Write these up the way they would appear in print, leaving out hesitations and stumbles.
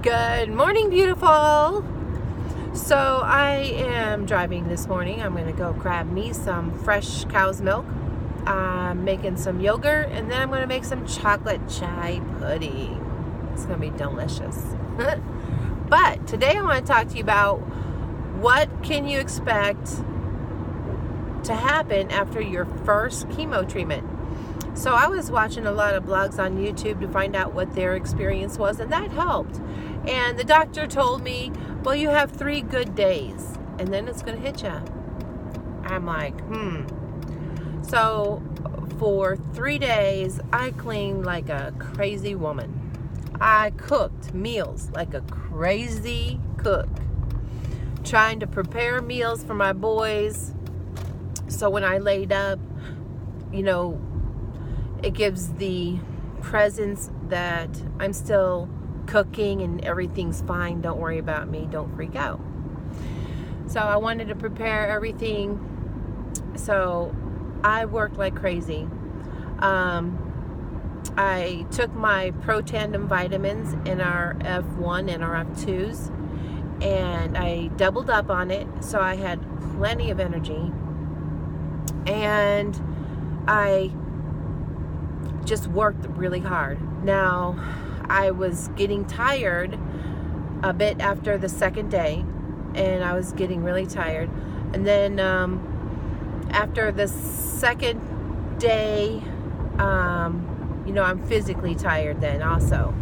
Good morning, beautiful. So I am driving this morning. I'm going to go grab me some fresh cow's milk. I'm making some yogurt, and then I'm going to make some chocolate chai pudding. It's going to be delicious. But today I want to talk to you about what can you expect to happen after your first chemo treatment. So I was watching a lot of blogs on YouTube to find out what their experience was, and that helped. And the doctor told me, well, you have 3 good days, and then it's going to hit you. I'm like, So for 3 days, I cleaned like a crazy woman. I cooked meals like a crazy cook, trying to prepare meals for my boys. So when I laid up, it gives the presence that I'm still cooking and everything's fine. Don't worry about me. Don't freak out. So I wanted to prepare everything. So I worked like crazy. I took my Pro-Tandem vitamins, NRF1, NRF2s, and I doubled up on it. So I had plenty of energy. And I just worked really hard. Now, I was getting tired a bit after the second day, and I was getting really tired. And then after the second day, I'm physically tired then also.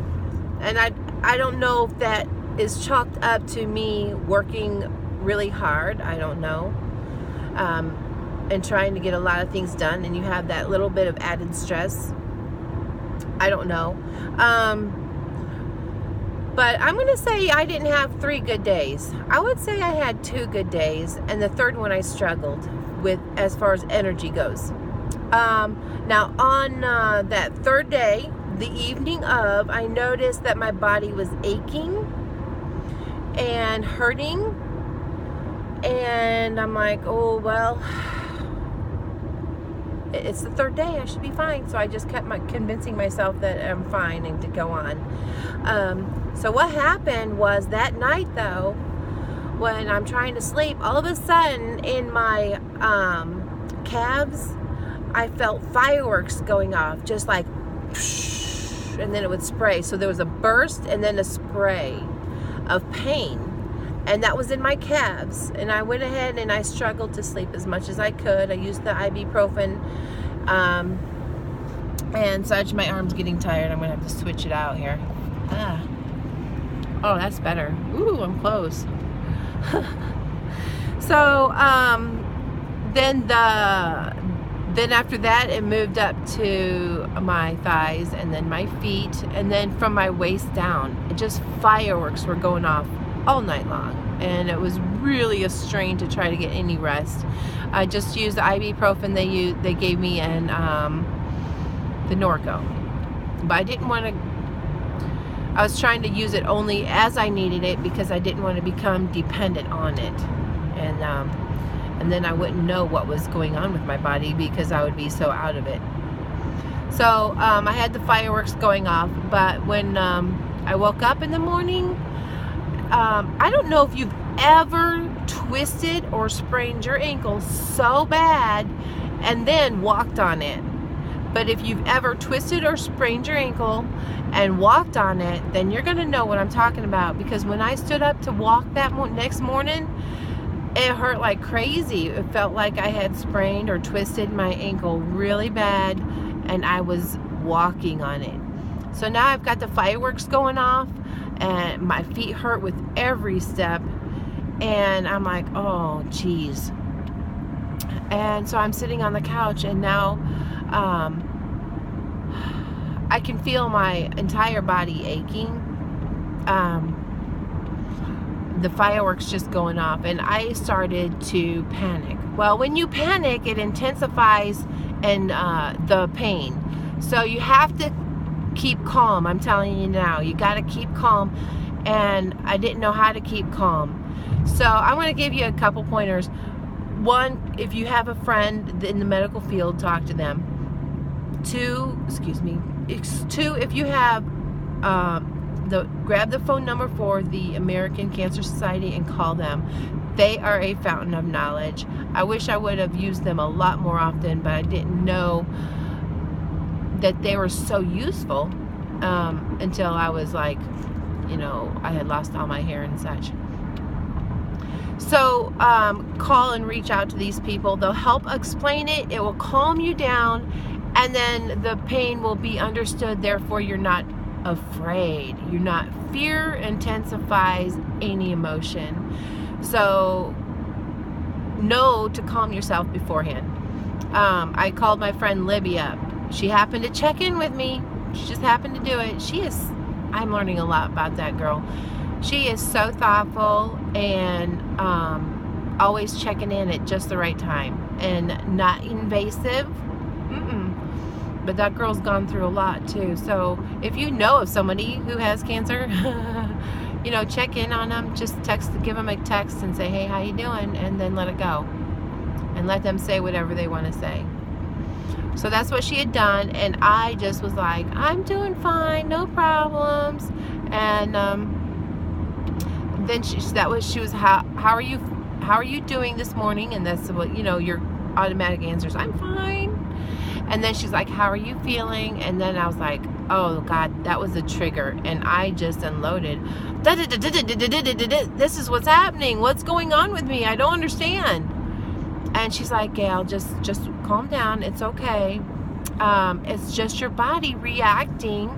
And I don't know if that is chalked up to me working really hard. I don't know. And trying to get a lot of things done, and you have that little bit of added stress. I don't know. But I'm going to say I didn't have 3 good days. I would say I had 2 good days, and the third one I struggled with as far as energy goes. Now, on that third day, the evening of, I noticed that my body was aching and hurting. And I'm like, oh, well, it's the third day, I should be fine. So I just kept convincing myself that I'm fine and to go on. So what happened was that night, though, when I'm trying to sleep, all of a sudden in my calves, I felt fireworks going off, just like, and then it would spray. So there was a burst and then a spray of pain. And that was in my calves. And I went ahead and I struggled to sleep as much as I could. I used the ibuprofen. And such. My arm's getting tired. I'm going to have to switch it out here. Oh, that's better. Ooh, I'm close. So, then after that, it moved up to my thighs and then my feet. And then from my waist down, just fireworks were going off all night long, and it was really a strain to try to get any rest. I just used the ibuprofen they gave me and the Norco, but I didn't want to. I was trying to use it only as I needed it because I didn't want to become dependent on it, and then I wouldn't know what was going on with my body because I would be so out of it. So I had the fireworks going off, but when I woke up in the morning. I don't know if you've ever twisted or sprained your ankle so bad and then walked on it. But if you've ever twisted or sprained your ankle and walked on it, then you're going to know what I'm talking about. Because when I stood up to walk that next morning, it hurt like crazy. It felt like I had sprained or twisted my ankle really bad, and I was walking on it. So now I've got the fireworks going off, and my feet hurt with every step, and I'm like, oh geez. And so I'm sitting on the couch, and now I can feel my entire body aching. The fireworks just going off, and I started to panic. Well, when you panic, it intensifies and the pain. So you have to keep calm. I'm telling you now, you got to keep calm, and I didn't know how to keep calm. So I want to give you a couple pointers. One, if you have a friend in the medical field, talk to them. Two, if you have grab the phone number for the American Cancer Society and call them. They are a fountain of knowledge. I wish I would have used them a lot more often, but I didn't know that they were so useful until I was like, you know, I had lost all my hair and such. So call and reach out to these people. They'll help explain it. It will calm you down, and then the pain will be understood. Therefore, you're not afraid. You're not. Fear intensifies any emotion. So know to calm yourself beforehand. I called my friend Libby up. She happened to check in with me. She just happened to do it. I'm learning a lot about that girl. She is so thoughtful and always checking in at just the right time and not invasive. But that girl's gone through a lot too. So if you know of somebody who has cancer, you know, check in on them. Just give them a text and say, hey, how you doing? And then let it go. And let them say whatever they want to say. So that's what she had done, and I just was like, I'm doing fine, no problems. And then she was how are you doing this morning? And that's what, you know, your automatic answers, I'm fine. And then she's like, how are you feeling? And then I was like, oh God, that was a trigger, and I just unloaded. This is what's happening. What's going on with me? I don't understand. And she's like, Gail, just calm down. It's okay. It's just your body reacting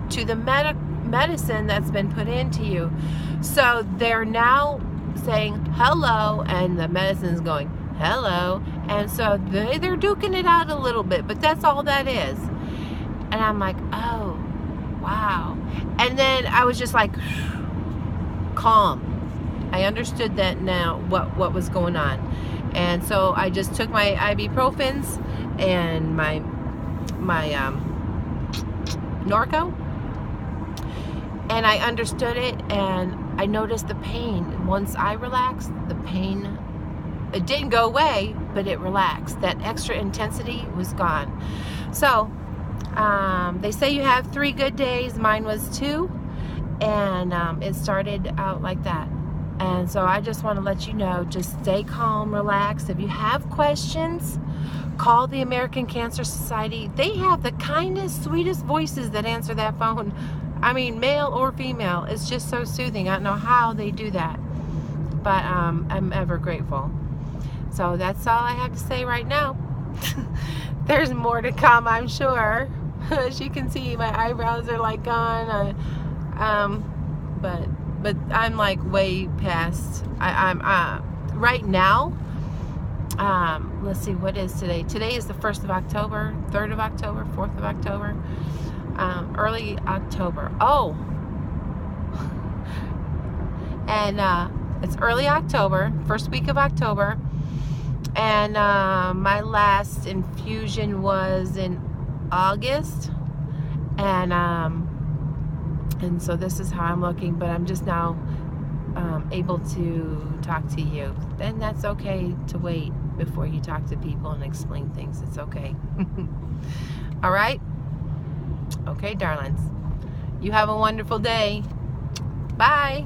to the medicine that's been put into you. So they're now saying hello, and the medicine's going hello. And so they're duking it out a little bit, but that's all that is. And I'm like, oh, wow. And then I was just like, calm. I understood that now, what was going on. And so I just took my ibuprofens and my Norco, and I understood it, and I noticed the pain. Once I relaxed, the pain, it didn't go away, but it relaxed. That extra intensity was gone. So they say you have 3 good days. Mine was 2, and it started out like that. And so I just want to let you know, just stay calm, relax. If you have questions, call the American Cancer Society. They have the kindest, sweetest voices that answer that phone. I mean, male or female. It's just so soothing. I don't know how they do that, but I'm ever grateful. So that's all I have to say right now. There's more to come, I'm sure. As you can see, my eyebrows are like gone. But I'm like way past. I'm right now. Let's see, what is today? Today is the 1st of October, 3rd of October, 4th of October, early October. Oh, and it's early October, first week of October, and my last infusion was in August, and so this is how I'm looking, but I'm just now able to talk to you. And that's okay to wait before you talk to people and explain things. It's okay. All right? Okay, darlings. You have a wonderful day. Bye.